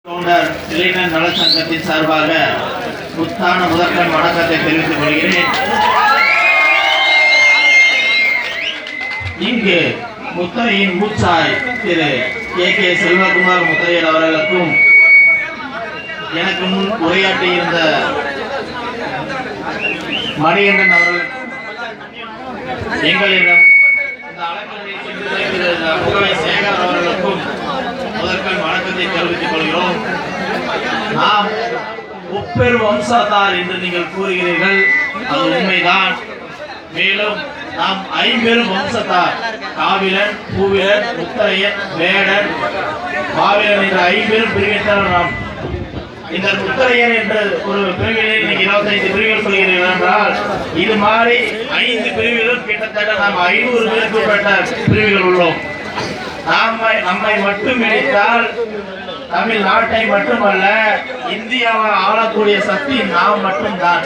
இளைஞர் நல சங்கத்தின் சார்பாக புத்தான முதற்கண் வணக்கத்தை தெரிவித்துக் கொள்கிறேன். இங்கு முத்தரையின் மூச்சாய் திரு கே செல்வகுமார் முத்தையர் அவர்களுக்கும் எனக்கு முன் உரையாற்றியிருந்த மணிகண்டன் அவர்களுக்கும் எங்களிடம் இந்த அலங்கரை புகழை சேகர் அவர்களுக்கும் முதற்கண் வணக்கத்தை தெரிவித்துக் கொள்கிறோம். நாம் முப்பெரு வம்சத்தார் என்று நீங்கள் கூறுகிறீர்கள், அது உண்மைதான். மேலும் நாம் ஐம்பெரும் வம்சத்தார், காவிலன், பூவிலன், முத்தரையன், வேடன், பாவிலன் என்ற ஐம்பெரும் பிரிவினர். நாம் இந்த முத்தரையன் என்ற ஒரு பிரிவினர் 25 பிரிவுகள் சொல்கிறீர்கள் என்றால், இது மாதிரி 5 பிரிவுகளும் கிட்டத்தட்ட நாம் 500 பேருக்கு பிரிவுகள் உள்ளோம். நம்மை மட்டும் நினைத்தால் தமிழ்நாட்டை மட்டுமல்ல இந்தியாவை ஆளக்கூடிய சக்தி நாம் மட்டும்தான்.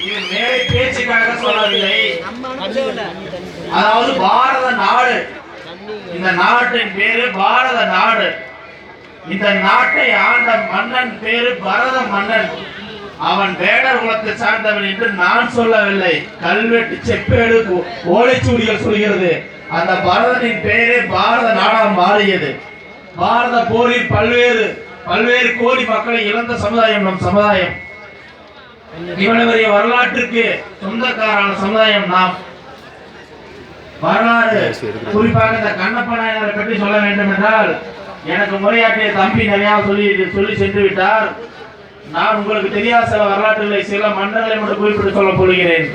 இது மேலே பேச்சுக்காக சொல்லவில்லை. அதாவது பாரத நாடு, இந்த நாட்டின் பேரு பாரத நாடு. இந்த நாட்டை ஆண்ட மன்னன் பேரு பரத மன்னன். அவன் வேடர் குலத்தை சார்ந்தவன் என்று நான் சொல்லவில்லை, கல்வெட்டு செப்பேடு ஓலைச்சுவடிகள் சொல்கிறது. அந்த பரதனின் பெயரே பாரத நாடாக மாறியது. பாரத போரில் பல்வேறு கோடி மக்களை இழந்த சமுதாயம் நம் சமுதாயம். இவனுடைய வரலாற்றுக்கு சொந்தக்காரான சமுதாயம் நாம். வரலாறு குறிப்பாக இந்த கண்ணப்ப நாயனாரை பற்றி சொல்ல வேண்டும் என்றால், எனக்கு முறையாற்றிய தம்பி நிறைய சொல்லி சென்று விட்டார். நான் உங்களுக்கு தெரியாத சில வரலாற்றுகளை, சில மன்னர்களை மட்டும் குறிப்பிட்டு சொல்ல போகிறேன்.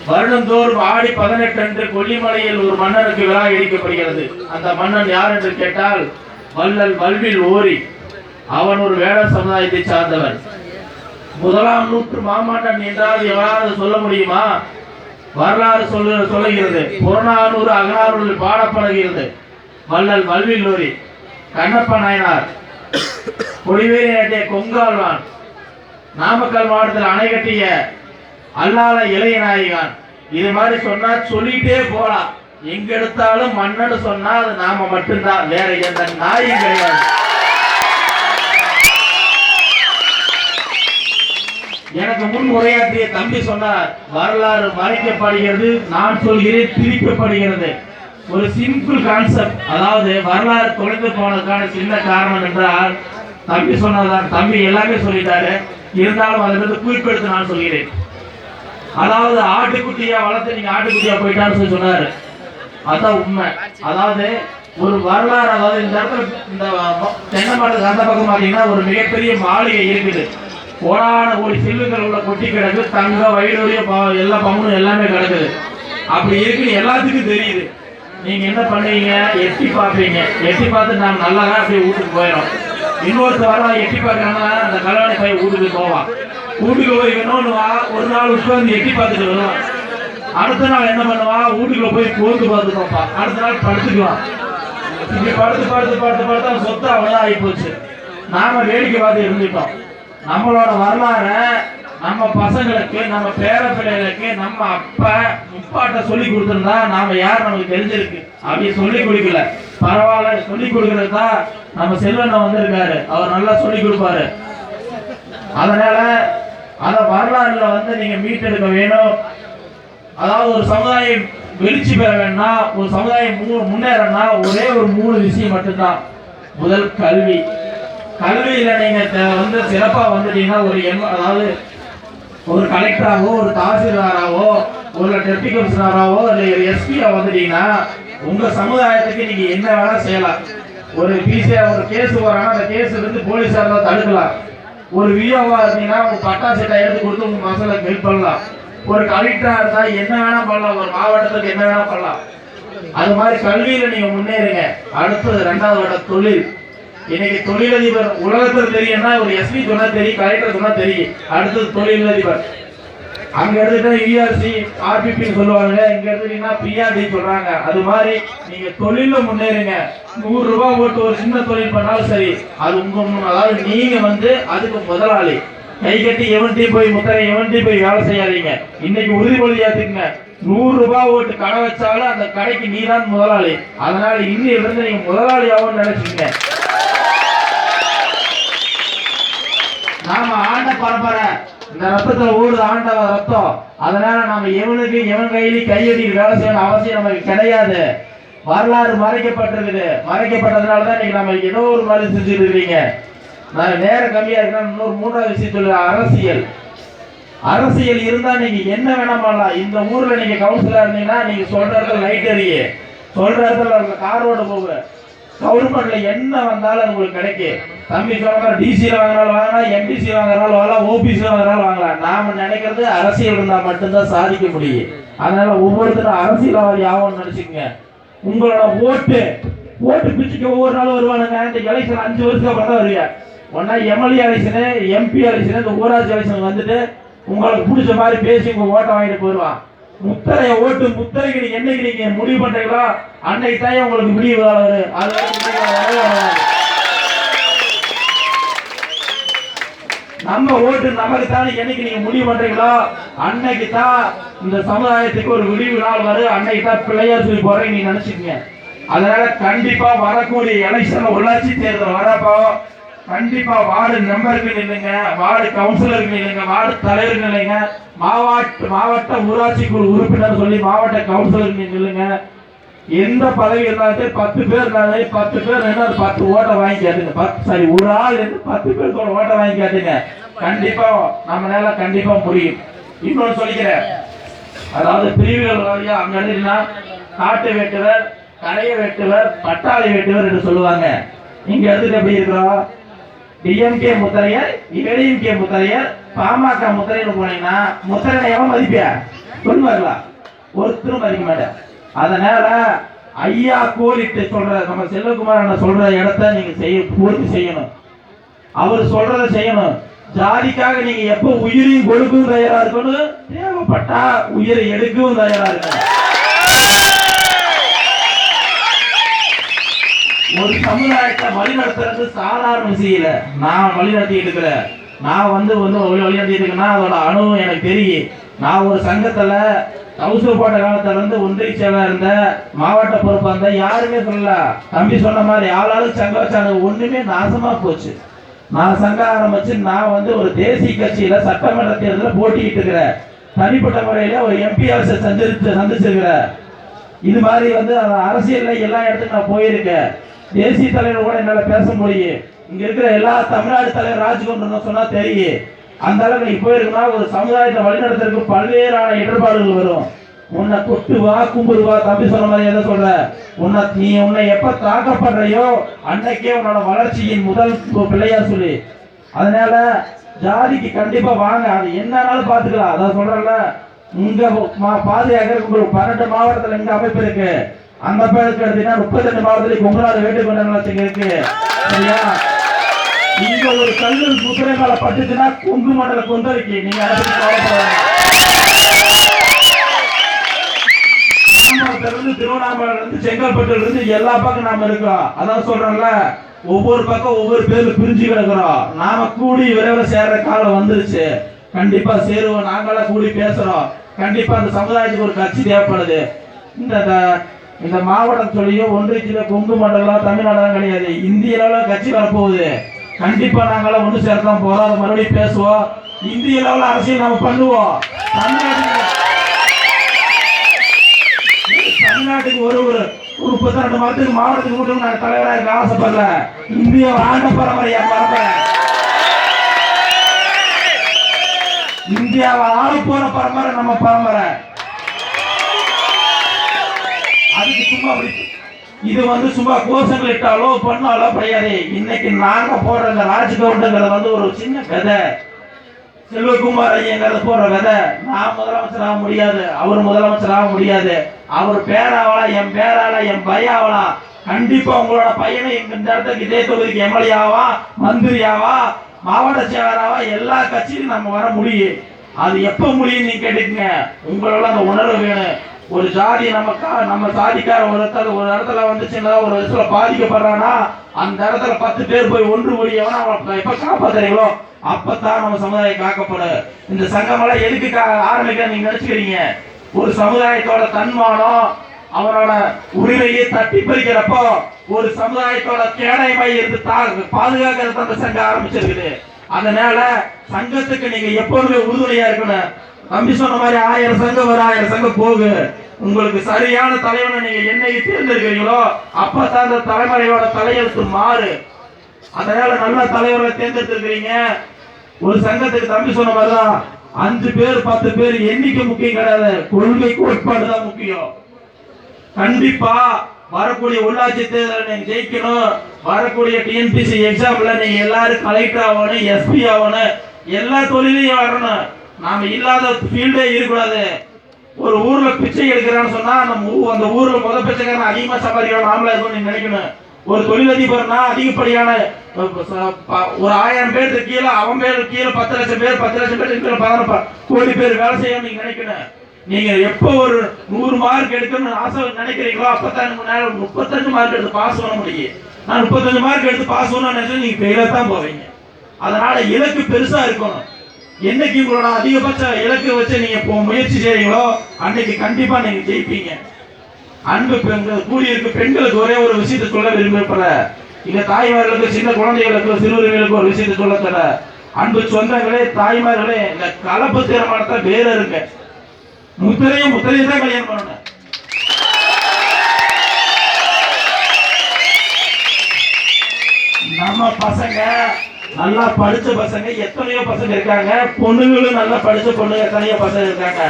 வருடந்தோறும் ஆடி 18 அன்று கொல்லிமலையில் ஒரு மன்னனுக்கு விழா எடுக்கப்படுகிறது. அந்த மன்னன் யார் என்று கேட்டால் வள்ளல் வல்வில் ஓரி. அவன் ஒரு வேடர் சமுதாயத்தை சார்ந்தவன். 1ஆம் நூற்று மாமன்னன் என்றால் எவராவது சொல்ல முடியுமா? வரலாறு சொல்லுகிறது. புறநானூறு அகநானூரில் பாடப்படுகிறது. வள்ளல் வல்வில் ஓரி, கண்ணப்ப நாயனார், கொடிவேரி நாட்டிய கொங்கால்வான், நாமக்கல் மாவட்டத்தில் அணை கட்டிய அல்லால இளைய நாயகன். இது மாதிரி சொன்னா சொல்லிட்டே போலாம். எங்க எடுத்தாலும் மன்னன் சொன்னா அது நாம மட்டும்தான், வேற எந்த நாயும் கிடையாது. எனக்கு முன் உரையாற்றிய தம்பி சொன்னார், வரலாறு மறைக்கப்படுகிறது, நான் சொல்கிறேன் திரிக்கப்படுகிறது. ஒரு சிம்பிள் கான்செப்ட். அதாவது வரலாறு தொலைந்து போனதுக்கான சின்ன காரணம் என்றால் தம்பி சொன்னதான். தம்பி எல்லாமே சொல்லிட்டாரு, இருந்தாலும் அதிலிருந்து குறிப்பெடுத்து நான் சொல்கிறேன். அதாவது ஆட்டுக்குட்டியா வளர்த்து நீங்க ஆட்டுக்குட்டியா போயிட்டான்னு சொன்னாரு. அதான் உண்மை. அதாவது ஒரு வரலாறு, அதாவது இந்த இடத்துல இந்த தென்னை மரத்துக்கு அந்த பக்கம் பார்த்தீங்கன்னா ஒரு மிகப்பெரிய மாளிகை இருக்குது. கோடான கோடி செல்வங்கள் உள்ள கொட்டி கிடக்கு. தங்க வயிறு எல்லா பவுனும் எல்லாமே கிடக்குது. அப்படி இருக்குன்னு எல்லாத்துக்கும் தெரியுது. நீங்க என்ன பண்ணுவீங்க? எட்டி பார்ப்பீங்க. எட்டி பார்த்து நான் நல்லா அப்படியே வீட்டுக்கு போயிடும். இன்னொருத்த வர எட்டி பார்க்கறாங்கன்னா அந்த கல்யாணி போய் வீட்டுக்கு போவான். வீட்டுக்கு போய் வேணும்னு ஒரு நாள் உட்கார்ந்து எட்டி பார்த்துட்டு வருவான். அடுத்த நாள் என்ன பண்ணுவான்? வீட்டுக்குள்ள போய் கோந்து பார்த்து பார்ப்பான். அடுத்த நாள் படுத்துக்குவான். இப்படி படுத்து சொத்து அவனா ஆகி போச்சு. நாம வேடிக்கை பார்த்து இருந்துட்டோம். நம்மளோட வரலாற நம்ம பசங்களுக்கு, நம்ம பேர பிள்ளைகளுக்கு நம்ம அப்பா முப்பாட்ட சொல்லி கொடுத்துருந்தா நாம யார் நமக்கு தெரிஞ்சிருக்கு. அப்படி சொல்லி கொடுக்கல, பரவாயில்ல. சொல்லி கொடுக்கறது தான் நம்ம செல்வண்ண வந்திருக்காரு, அவர் நல்லா சொல்லி கொடுப்பாரு. அதனால அந்த வரலாறுல நீங்க மீட்டெடுக்க வேணும். அதாவது ஒரு சமுதாயம் வெளிச்சி பெற வேணும்னா, ஒரு சமுதாயம் முன்னேறனா ஒரே ஒரு 3 விஷயம் மட்டும்தான். முதல் கல்வி. கல்வியில நீங்க சிறப்பா வந்துட்டீங்கன்னா அதாவது ஒரு கலெக்டராகவோ, ஒரு தாசில்தாராவோ, ஒரு டெப்டி கமிஷனராவோ, இல்லை எஸ்பியா வந்துட்டீங்கன்னா உங்க சமுதாயத்துக்கு நீங்க என்ன வேணா செய்யலாம். ஒரு பிசிஆ ஒரு கேஸ் வராங்கன்னா அந்த கேஸ் போலீஸார் தான் தடுக்கலாம். ஒரு விஓவா இருந்தீங்கன்னா உங்க பட்டா சட்டை எடுத்து கொடுத்து உங்க மசலுக்கு ஹெல்ப் பண்ணலாம். ஒரு கலெக்டரா இருந்தா என்ன வேணா பண்ணலாம், ஒரு மாவட்டத்துக்கு என்ன வேணா பண்ணலாம். அது மாதிரி கல்வியில நீங்க முன்னேறுங்க. அடுத்தது 2வது வட்ட தொழில். இன்னைக்கு தொழிலதிபர் உலகத்தில் தெரியும்னா ஒரு எஸ்பி சொன்னா தெரியும், கலெக்டர் சொன்னா தெரியும். அடுத்தது தொழிலதிபர். அங்க எடுத்துட்டா யூஆர்சி ஆர்பிபின்னு சொல்லுவாங்க, இங்க எடுத்துட்டீங்கன்னா பிஆர்டி சொல்றாங்க. அது மாதிரி நீங்க தொழில முன்னேறுங்க. 100 ரூபாய் போட்டு ஒரு சின்ன தொழில் பண்ணாலும் சரி, அது உங்க, அதாவது நீங்க அதுக்கு முதலாளி. கை கட்டி எவன்ட்டையும் போய் முத்தரை எவன்ட்டையும் போய் வேலை செய்யாதீங்க. இன்னைக்கு உறுதிமொழி ஏத்துக்குங்க. 100 ரூபாய் ஓட்டு கடை வச்சாலும் அந்த கடைக்கு நீ தான் முதலாளி. அதனால இன்னிலிருந்து நீங்க முதலாளி ஆகும் நினைச்சுங்க. நாம ஆண்ட பரம்பரை, இந்த ரத்தத்துல ஓடுது ஆண்டவ ரத்தம். அதனால நாம எவனுக்கு எவன் கையில கையடி வேலை செய்யணும் அவசியம் நமக்கு கிடையாது. வரலாறு மறைக்கப்பட்டிருக்குது. மறைக்கப்பட்டதுனாலதான் இன்னைக்கு நம்ம ஏதோ ஒரு மாதிரி செஞ்சுட்டு இருக்கீங்க. நான் நேரம் கம்மியா இருக்கேன். இன்னொரு 3வது விஷயம் சொல்லுவேன். அரசியல். அரசியல் இருந்தா நீங்க என்ன வேணா பண்ணலாம். இந்த ஊர்ல நீங்க கவுன்சிலர் இருந்தீங்கன்னா நீங்க சொல்ற இடத்துல லைட் எரிய, சொல்ற இடத்துல கார் ரோடு போக, கவர்மெண்ட்ல என்ன வந்தாலும் உங்களுக்கு கிடைக்கும். தம்பி சொன்ன டிசில வாங்கினாலும் வாங்கலாம், எம்பிசி வாங்கினாலும் வாங்கலாம், ஓபிசி வாங்கினாலும் வாங்கலாம். நாம நினைக்கிறது அரசியல் இருந்தா மட்டும்தான் சாதிக்க முடியும். அதனால ஒவ்வொருத்தரும் அரசியல்வாதி ஆகும்னு நினைச்சுக்கங்க. உங்களோட ஓட்டு பிச்சுக்கு ஒவ்வொரு நாளும் வருவானுங்க. இந்த எலெக்ஷன் 5 வருஷத்துக்கு அப்புறம் தான் வருவீங்க. ஒன்னா எம்எல்ஏ எலெக்ஷனு, எம்பி எலெக்ஷனு, இந்த ஊராட்சி எலெக்ஷன் வந்துட்டு உங்களுக்கு பிடிச்ச மாதிரி பேசி உங்க ஓட்டை வாங்கிட்டு போயிடுவான். முத்திரைய ஓட்டு முத்திரைக்கு நீங்க என்னைக்கு நீங்க முடிவு பண்றீங்களோ அன்னைக்கு தான் உங்களுக்கு முடிவு வரும். நம்ம ஓட்டு நமக்கு தானே என்னைக்கு நீங்க முடிவு பண்றீங்களோ அன்னைக்கு தான் இந்த சமுதாயத்துக்கு ஒரு விடிவு நாள் வரும். அன்னைக்கு தான் பிள்ளையார் சொல்லி போறேன் நீங்க நினைச்சுக்கங்க. அதனால கண்டிப்பா வரக்கூடிய எலெக்ஷன் உள்ளாட்சி தேர்தல் வரப்போ கண்டிப்பா வார்டு மெம்பருக்கு நில்லுங்க, வார்டு கவுன்சிலருக்கு நில்லுங்க, வார்டு தலைவருக்கு நில்லுங்க, மாவட்ட ஊராட்சி குழு உறுப்பினர் சொல்லி மாவட்ட கவுன்சிலருக்கு நில்லுங்க. எந்த பதவி இருந்தாலும் 10 பேர் இருந்தாலும் 10 பேர் 10 ஓட்டை வாங்கி கேட்டுங்க. ஒரு ஆள் 10 பேருக்கு ஓட்டை வாங்கி கேட்டுங்க. கண்டிப்பா நம்மளால கண்டிப்பா முடியும். இன்னொன்னு சொல்லிக்கிறேன். அதாவது பிரிவுகள் வாரியா அங்க எடுத்தீங்கன்னா காட்டு வெட்டுவர், கரைய வெட்டுவர், பட்டாளி வெட்டுவர் என்று சொல்லுவாங்க. இங்க எடுத்துட்டு எப்படி இருக்கிறோம்? டிஎம்கே முத்திரையர், ஏடிஎம்கே முத்திரையர், பாமக முத்திரையர் போனீங்கன்னா முத்திரை எவன் மதிப்பியா சொல்லுவாங்களா? ஒருத்தரும் மதிக்க மாட்டேன். அதனால ஐயா கோரிட்டு சொல்ற நம்ம செல்வகுமார் சொல்ற இடத்த நீங்க பூர்த்தி செய்யணும். அவர் சொல்றத செய்யணும். ஜாதிக்காக நீங்க எப்ப உயிரையும் கொடுக்கவும் தயாரா இருக்கணும், தேவைப்பட்டா உயிரை எடுக்கவும் தயாரா இருக்கணும். ஒரு சமுதாயத்தை வழிநடத்துறது சாதாரண விஷயம் இல்ல. நான் வழிநடத்திட்டு இருக்கிறேன். நான் வழிநடத்திட்டு இருக்கேன்னா அதோட அனுபவம் எனக்கு தெரியும். நான் ஒரு சங்கத்துல கவுசல் போட்ட காலத்துல இருந்து ஒன்றிய செயலா இருந்த, மாவட்ட பொறுப்பா இருந்த, யாருமே சொல்லல. தம்பி சொன்ன மாதிரி ஆளாளுக்கு சங்கம் வச்சாங்க. ஒண்ணுமே நாசமா போச்சு. நான் சங்கம் ஆரம்பிச்சு நான் ஒரு தேசிய கட்சியில சட்டமன்ற தேர்தலில் போட்டிக்கிட்டு இருக்கிறேன். தனிப்பட்ட முறையில ஒரு எம்பி சந்திச்சிருக்கிறேன். இது மாதிரி அரசியல்ல எல்லா இடத்துக்கும் நான் போயிருக்கேன். தேசிய தலைவர் கூட என்னால பேச முடியும். இங்க இருக்கிற எல்லா தமிழ்நாடு தலைவர் ராஜ்கோண்ட் சொன்னா தெரியும். அந்த அளவுக்கு நீ போயிருக்குன்னா ஒரு சமுதாயத்தை வழிநடத்துறதுக்கு பல்வேறான இடர்பாடுகள் வரும். உன்னை கொட்டு வா கும்புடு வா, தம்பி சொன்ன மாதிரி எதை சொல்ற, உன்னை எப்ப தாக்கப்படுறையோ அன்னைக்கே உன்னோட வளர்ச்சியின் முதல் பிள்ளையார் சொல்லி. அதனால ஜாதிக்கு கண்டிப்பா வாங்க, அது என்னன்னாலும் பாத்துக்கலாம். அதான் சொல்றல, இங்க பாதுகாக்க உங்களுக்கு 12 மாவட்டத்துல இங்க அமைப்பு இருக்கு. அந்த பேருக்கு எடுத்தீங்கன்னா 32 மாவட்டத்துல கொங்குநாடு வேட்டுக்கொண்ட இருக்கு. சரியா? இங்க ஒரு கல்லு முத்திரை மேல பட்டுச்சுன்னா கொங்கு மண்டல கொந்தளிக்கு நீங்க அதை திருவண்ணாமலை இருந்து செங்கல்பட்டுல இருந்து எல்லா பக்கம் நாம இருக்கோம். அதான் சொல்றோம்ல, ஒவ்வொரு பக்கம் ஒவ்வொரு பேர்ல பிரிஞ்சு கிடக்குறோம். நாம கூடி விரைவில் சேர்ற காலம் வந்துருச்சு. கண்டிப்பா சேருவோம். நாங்களாம் கூடி பேசுறோம். கண்டிப்பா அந்த சமுதாயத்துக்கு ஒரு கட்சி தேவைப்படுது. இந்த மாவட்டம் சொல்லியும் ஒன்றிய கொங்கு மண்டலம் தமிழ்நாடு தான் கிடையாது, இந்திய அளவுல கட்சி வரப்போகுது. கண்டிப்பா நாங்களாம் ஒன்று சேர்த்தான் போறோம். அதை மறுபடியும் பேசுவோம். இந்திய அளவுல அரசியல் நம்ம பண்ணுவோம். தமிழ்நாட்டுக்கு ஒரு 32 மாவட்டத்துக்கு மட்டும் நாங்கள் தலைவராக இருக்க ஆசைப்படல. இந்திய ஆண்ட பரம்பரையா பரம்பரை, இந்தியாவை ஆள போற பரம்பரை நம்ம பரம்பரை. அதுக்கு சும்மா இது சும்மா கோஷங்கள் இட்டாலோ பண்ணாலோ கிடையாது. இன்னைக்கு நாங்க போடுற இந்த ராஜ்கவுண்டுங்கிறது ஒரு சின்ன கதை. செல்வகுமார் ஐயங்கிறது போடுற கதை. நான் முதலமைச்சர் ஆக முடியாது, அவர் முதலமைச்சர் ஆக முடியாது, அவர் பேராவலாம், என் பேராவலாம், என் பையாவலாம். கண்டிப்பா உங்களோட பையனை இந்த இடத்துக்கு இதே தொகுதிக்கு எம்எல்ஏ ஆவா, மந்திரி ஆவா, மாவட்ட செயலராவா, எல்லா கட்சியிலும் நம்ம வர முடியும். அது எப்ப முடியும் நீங்க கேட்டுக்கங்க. உங்களோட அந்த உணர்வு வேணும். ஒரு ஜாதி நம்ம சாதிக்கார ஒரு இடத்துல வந்துச்சுன்னா, ஒரு இடத்துல பாதிக்கப்படுறான்னா அந்த இடத்துல 10 பேர் போய் ஒன்று கூடியவனா எப்ப காப்பாத்துறீங்களோ அப்பதான் நம்ம சமுதாயம் காக்கப்படும். இந்த சங்கமெல்லாம் எதுக்கு ஆரம்பிக்க நீங்க நினைச்சுக்கிறீங்க? ஒரு சமுதாயத்தோட தன்மானம் அவனோட உரிமையை தட்டி பறிக்கிறப்போ ஒரு சமுதாயத்தோட கேடயமாய் இருந்து பாதுகாக்கிறது அந்த சங்கம் ஆரம்பிச்சிருக்குது. அதனால சங்கத்துக்கு நீங்க எப்போதுமே உறுதுணையா இருக்கணும். தம்பி சொன்ன மாதிரி 1000 சங்கம் வர 1000 சங்கம் போகு. உங்களுக்கு சரியான தலைவனை நீங்க என்னைக்கு தேர்ந்தெடுக்கிறீங்களோ அப்பதான் அந்த தலைமுறையோட தலையெழுத்து மாறு. அதனால நல்ல தலைவர்களை தேர்ந்தெடுத்திருக்கிறீங்க. ஒரு சங்கத்துக்கு தம்பி சொன்ன மாதிரிதான் 5 பேர் 10 பேர் எண்ணிக்கை முக்கியம் கிடையாது, கொள்கை கோட்பாடு தான் முக்கியம். கண்டிப்பா வரக்கூடிய உள்ளாட்சி தேர்தல் நீங்க ஜெயிக்கணும். வரக்கூடிய டிஎன்பிசி எக்ஸாம்ல நீங்க எல்லாரும் கலெக்டர் ஆகணும், எஸ்பி ஆகணும், எல்லா தொழிலையும் வரணும். நாம இல்லாத ஃபீல்டே இருக்கக்கூடாது. ஒரு ஊர்ல பிச்சை எடுக்கிறான்னு சொன்னா அந்த ஊர்ல பிச்சைக்காரன் அதிகமா சம்பாதிக்கணும் நாமளா இருக்கும் நீங்க நினைக்கணும். ஒரு தொழிலதிபர்னா அதிகப்படியான ஒரு 1000 பேருக்கு கீழே அவன் பேருக்கு கீழே 10 லட்சம் பேர் 10 லட்சம் பேர் 15 கோடி பேர் வேலை செய்யணும் நீங்க நினைக்கணும். நீங்க எப்போ ஒரு 100 மார்க் எடுக்கணும்னு ஆசை நினைக்கிறீங்களோ அப்பதான் 35 மார்க் எடுத்து பாஸ் பண்ண முடியும். நான் 35 மார்க் எடுத்து பாஸ் பண்ண நீங்க ஃபெயிலா தான் போவீங்க. அதனால இலக்கு பெருசா இருக்கணும். என்னைக்கு உங்களோட அதிகபட்ச இலக்கு வச்சு நீங்க முயற்சி செய்றீங்களோ அன்னைக்கு கண்டிப்பா நீங்க ஜெயிப்பீங்க. அன்பு பெண்கள் கூடியிருக்க பெண்களுக்கு ஒரே ஒரு விஷயத்தை சொல்ல விரும்பப்பட, இங்க தாய்மார்களுக்கு சின்ன குழந்தைகளுக்கு சிறுவர்களுக்கு ஒரு விஷயத்தை சொல்ல தர. அன்பு சொந்தங்களே தாய்மார்களே, இந்த கலப்பு திருமணத்தை வேற இருங்க. முத்திரையும் தான் கல்யாணம் பண்ணணும். நம்ம பசங்க நல்லா படிச்ச பசங்க எத்தனையோ பசங்க இருக்காங்க, பொண்ணுங்களும் நல்லா படிச்ச பொண்ணுங்க எத்தனையோ பசங்க இருக்காங்க.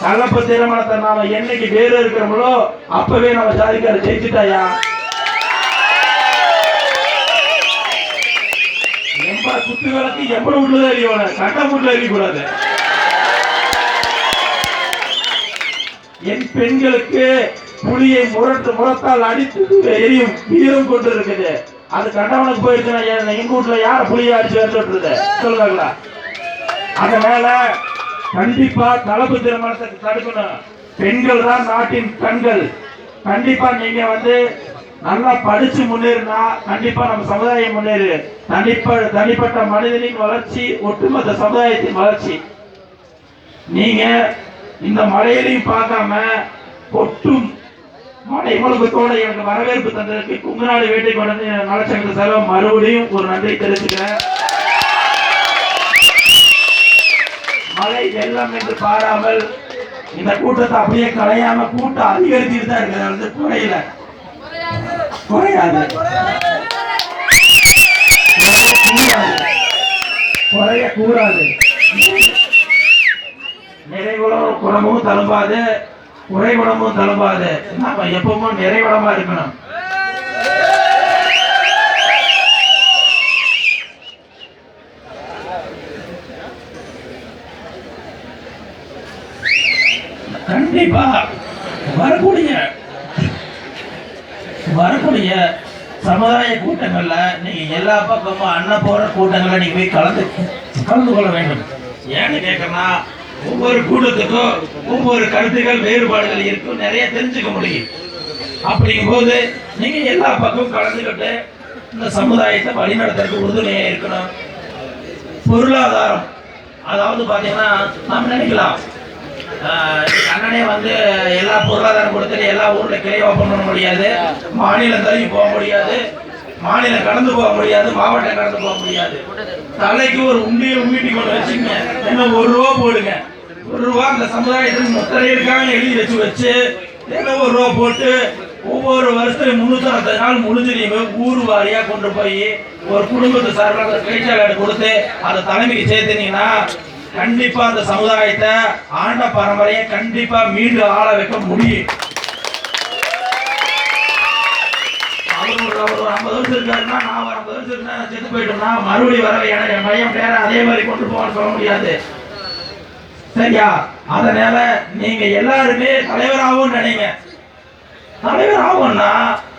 கலப்பு திருமணத்தை நாம என்னைக்கு வேறு இருக்கிறோமோ அப்பவே நம்ம ஜாதிக்கார ஜெயிச்சுட்டாயா. குத்து விளக்கு எவ்வளவு வீட்டுலதான் எரியணும், கட்ட வீட்டுல எரியக்கூடாது. என் பெண்களுக்கு புலியை முரத்தால் அடித்து எரியும் வீரம் கொண்டு இருக்குது. அது கண்டவனுக்கு போயிருச்சுன்னா எங்க வீட்டுல யார புலியை அடிச்சு வச்சுட்டு சொல்லுவாங்களா? அதனால கண்டிப்பா கலப்பு திருமணத்தை தடுக்கணும். பெண்கள் தான் நாட்டின் கண்கள். கண்டிப்பா நீங்க நல்லா படிச்சு முன்னேறினா கண்டிப்பா நம்ம சமுதாயம் முன்னேறு. தனிப்பட்ட மனிதனின் வளர்ச்சி ஒட்டுமொத்த சமுதாயத்தின் வளர்ச்சி. நீங்க இந்த மழையிலையும் பார்க்காம கொட்டும் மழை முழுக்கத்தோட எனக்கு வரவேற்பு தந்ததற்கு குங்குநாடு வேட்டை கொண்டு நலச்சங்க சார்பாக மறுபடியும் ஒரு நன்றி தெரிவிச்சுக்கிறேன். மழை வெள்ளம் என்று பாராமல் இந்த கூட்டத்தை அப்படியே கலையாம கூட்டம் அதிகரிச்சுட்டு தான் இருக்குது, குறையாது குறையக்கூடாது. நிறைகுணமும் தழும்பாது, குறைகுணமும் தழும்பாது. நாம எப்பவும் நிறைகுணமா இருக்கணும். கண்டிப்பா வரக்கூடிய சமுதாய கூட்டங்கள்ல நீங்க எல்லா பக்கமும் அண்ணன் போற கூட்டங்கள்ல நீங்க போய் கலந்து கொள்ள வேண்டும். ஏன்னு கேட்கறா, ஒவ்வொரு கூட்டத்துக்கும் ஒவ்வொரு கருத்துக்கள் வேறுபாடுகள் இருக்கும், நிறைய தெரிஞ்சுக்க முடியும். அப்படிங்கும் போது நீங்க எல்லா பக்கமும் கலந்துக்கிட்டு இந்த சமுதாயத்தை வழிநடத்துறதுக்கு உறுதுணையா இருக்கணும். பொருளாதாரம், அதாவது பாத்தீங்கன்னா நாம் நினைக்கலாம் அண்ணனே எல்லா பொருளாதாரம் கொடுத்துட்டு எல்லா ஊர்ல கிளை ஓப்பன் பண்ண முடியாது, மாநிலம் தள்ளி போக முடியாது, மாநிலம் கடந்து போக முடியாது, மாவட்டம் கடந்து போக முடியாது. தலைக்கு ஒரு உண்டியை உமிட்டி கொண்டு வச்சுங்க, என்ன 1 ரூபா போடுங்க. 1 ரூபா அந்த சமுதாயத்துக்கு முத்திரையிருக்காங்க எழுதி வச்சு என்ன 1 ரூபா போட்டு ஒவ்வொரு வருஷத்துலையும் 365 நாள் முடிஞ்சிருங்க ஊர் வாரியா கொண்டு போய் ஒரு குடும்பத்து சார்பாக பேச்சாளர் கொடுத்து அந்த தலைமைக்கு சேர்த்துனீங்கன்னா கண்டிப்பா அந்த சமுதாயத்தை ஆண்ட பரம்பரையை கண்டிப்பா மீண்டும் ஆள வைக்க முடியும். அவர் 50 வருஷம் இருக்காருன்னா நான் 50 வருஷம் இருந்தா செத்து போயிட்டோம்னா மறுபடியும் வரவை என் பையன் பேர அதே மாதிரி கொண்டு போவான்னு சொல்ல முடியாது. சரியா? அதனால நீங்க எல்லாருமே தலைவராகவும் நினைங்க. தலைவர் ஆகும்னா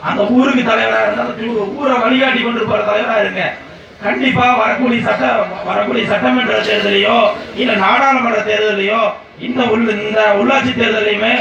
அந்த ஊருக்கு தலைவரா இருந்தாலும் ஊரை வழிகாட்டி கொண்டு போற தலைவரா இருங்க. கண்டிப்பா வரக்கூடிய சட்டமன்ற தேர்தலையோ இல்ல நாடாளுமன்ற தேர்தலையோ இந்த உள்ளாட்சி தேர்தலையுமே